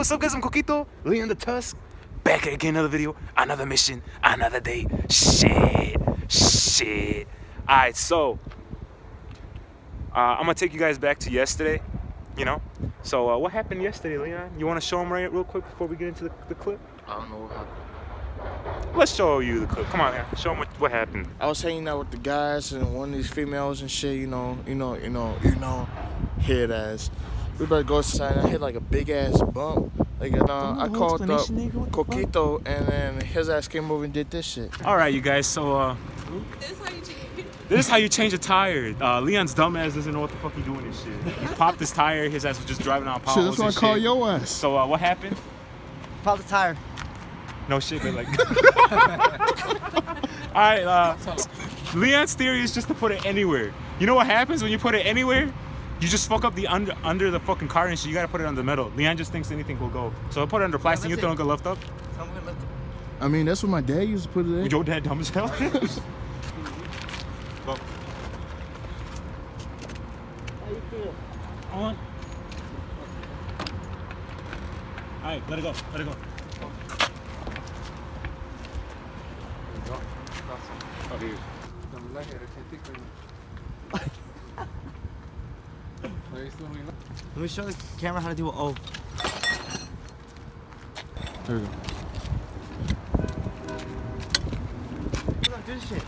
what's up guys, I'm Coquito, Leon the Tusk, back again, another video, another mission, another day, shit. Alright, so, I'm gonna take you guys back to yesterday, you know? So, what happened yesterday, Leon? You wanna show them real quick before we get into the clip? I don't know what happened. Let's show you the clip, come on, man. Show them what happened. I was hanging out with the guys and one of these females and shit, you know, head ass. We about to go outside and I hit like a big ass bump. Like, I called up Coquito and then his ass came over and did this shit. Alright, you guys, so, this is how you change a tire. Leon's dumbass doesn't know what the fuck he doing this shit. He popped his tire, his ass was just driving on potholes. Shit, that's why I call your ass. So, what happened? Pop the tire. No shit, but like. Alright, Leon's theory is just to put it anywhere. You know what happens when you put it anywhere? You just fuck up the under the fucking car and shit. You gotta put it on the metal. Leon just thinks anything will go. So I put it under plastic. You think it'll lift up? I mean, that's what my dad used to put it in. Your dad dumb as hell. Go. How you feel? On. Alright, let it go. Let it go. Let me show the camera how to do an O. There we go. Look, do this shit.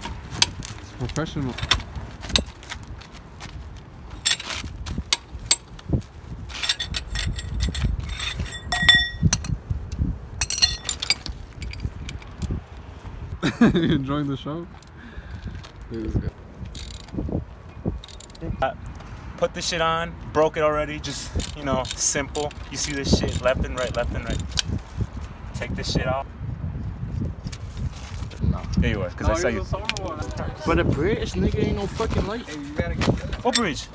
It's professional. You enjoying the show? Put the shit on, broke it already, just, you know, simple. You see this shit, left and right, left and right. Take this shit off. No. There you are, because I saw you. But a bridge, nigga, ain't no fucking light. What bridge?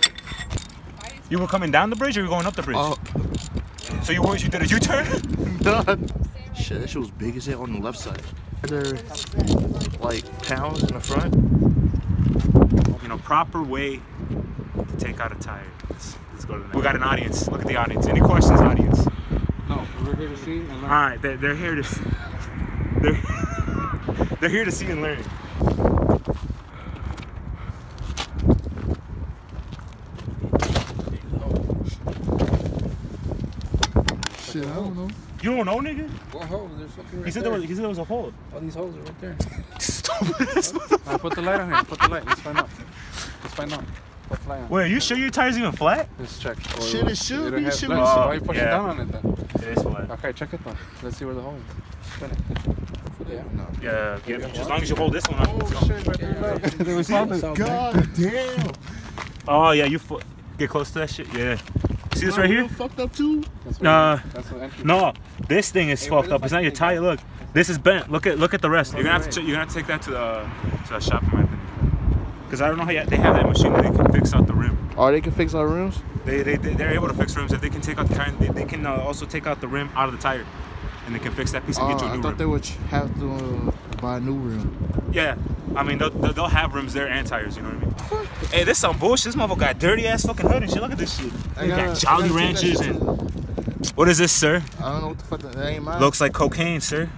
You were coming down the bridge or you were going up the bridge? So you did a U-turn? Done. Shit, that shit was big as hell on the left side. There, like, pounds in the front. You know, proper way to take out a tire. Let's go to the next. We got an audience. Look at the audience. Any questions, audience? No, we're here to see and learn. Alright, they're here to see. They're here to see and learn. Shit, I don't know. You don't know, nigga? What hole? There's fucking right He said there was a hole. All these holes are right there. Alright, put the light on here. Put the light. Let's find out. Let's find out. Put the light on. Wait, are you sure your tire's even flat? Let's check. Shit, it should be. So why you pushing yeah. down on it then? It is flat. Okay, check it though. Let's see where the hole is. Spin it. Yeah, no. Yeah, as long as you hold this one up. Oh shit, right there. There was something. God damn. Oh yeah, get close to that shit. Yeah. See this right here? Fucked up too? That's the entrance. No, this thing is fucked up. It's not your tire. Look, this is bent. Look at the rest. You're gonna have to take that to the shop, in my opinion. Because I don't know how they have that machine where they can fix out the rim. Oh, they can fix our rims? They're able to fix rims. If they can take out the tire, they can also take out the rim out of the tire, and they can fix that piece and get you a new rim. I thought they would have to buy a new rim. Yeah, I mean they'll have rims there and tires. You know what I mean? Hey, this some bullshit. This motherfucker got dirty ass fucking hood and shit. Look at this shit. They got Jolly Ranchers and what is this, sir? I don't know what the fuck that ain't mine. Looks like cocaine, sir.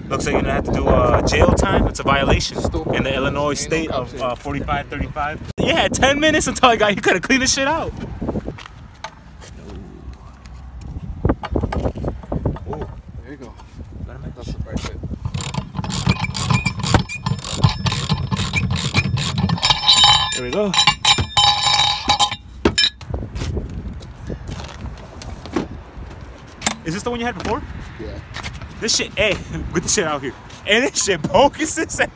Looks like you're gonna have to do jail time. It's a violation in the Illinois state of 4535. You had 10 minutes until I got. You could have cleaned this shit out. Oh, there you go. That's the right fit. There we go. Is this the one you had before? Yeah. This shit, hey, get this shit out here. And this shit bogus as hell.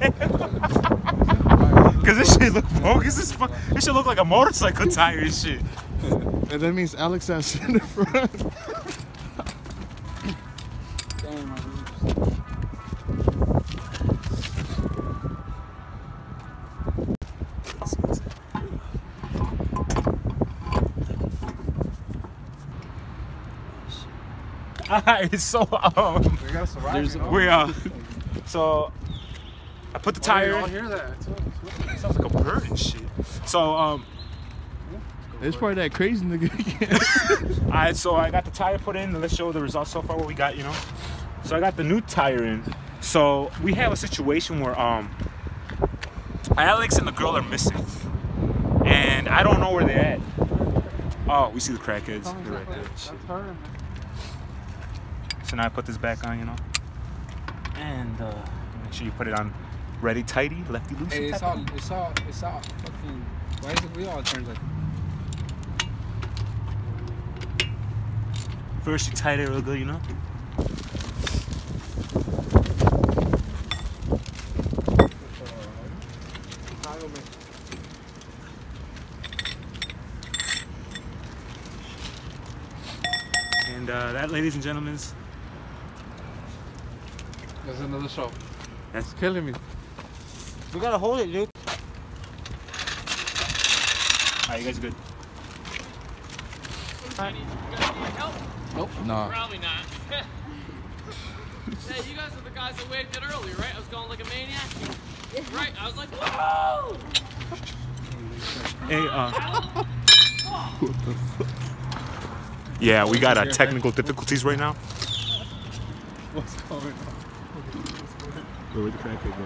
Cause this shit look bogus as fuck. This shit look like a motorcycle tire and shit. And that means Alex has in the front. Alright, so so I put the tire in. Hear that? Sounds like a bird and shit. So It's probably that crazy nigga. All right, so I got the tire put in. Let's show the results so far. What we got, you know. So I got the new tire in. So we have a situation where Alex and the girl are missing, and I don't know where they're at. Oh, we see the crackheads. They're right there. That's her. So now I put this back on, you know, and make sure you put it on ready, tighty, lefty, loosey. Hey, it's all fucking. Why is the wheel all turns like? First you tight it real good, you know. And that, ladies and gentlemen, That's another show. that's Killing me. We gotta hold it, dude. Alright, you guys are good. Nope. Nah. Probably not. Hey, you guys are the guys that waved it earlier, right? I was going like a maniac. Right? I was like, whoa! Hey, yeah, we got technical difficulties right now. What's going on? Where'd the crackhead go?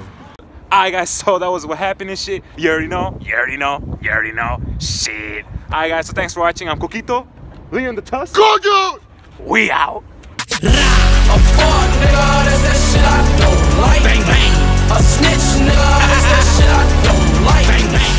Alright guys, so that was what happened and shit. You already know. You already know. You already know. Shit. Alright guys, so thanks for watching. I'm Coquito. Leon the Tusk. Go! We out. A fuck nigga, that's that shit I don't like. Bang bang. A snitch nigga, that's that shit I don't like. Bang bang.